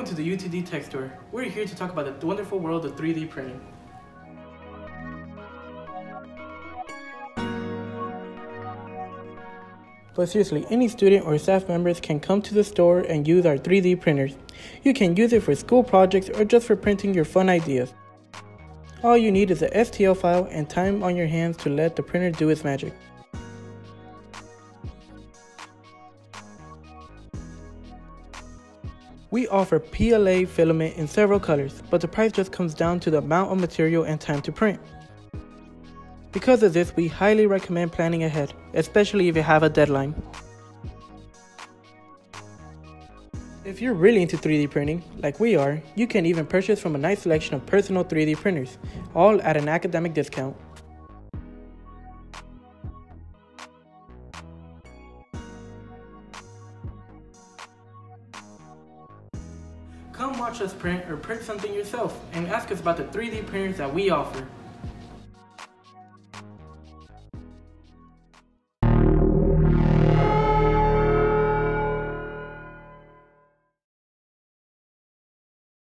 Welcome to the UTD Tech Store. We're here to talk about the wonderful world of 3D printing. But seriously, any student or staff members can come to the store and use our 3D printers. You can use it for school projects or just for printing your fun ideas. All you need is a STL file and time on your hands to let the printer do its magic. We offer PLA filament in several colors, but the price just comes down to the amount of material and time to print. Because of this, we highly recommend planning ahead, especially if you have a deadline. If you're really into 3D printing, like we are, you can even purchase from a nice selection of personal 3D printers, all at an academic discount. Come watch us print or print something yourself and ask us about the 3D printers that we offer.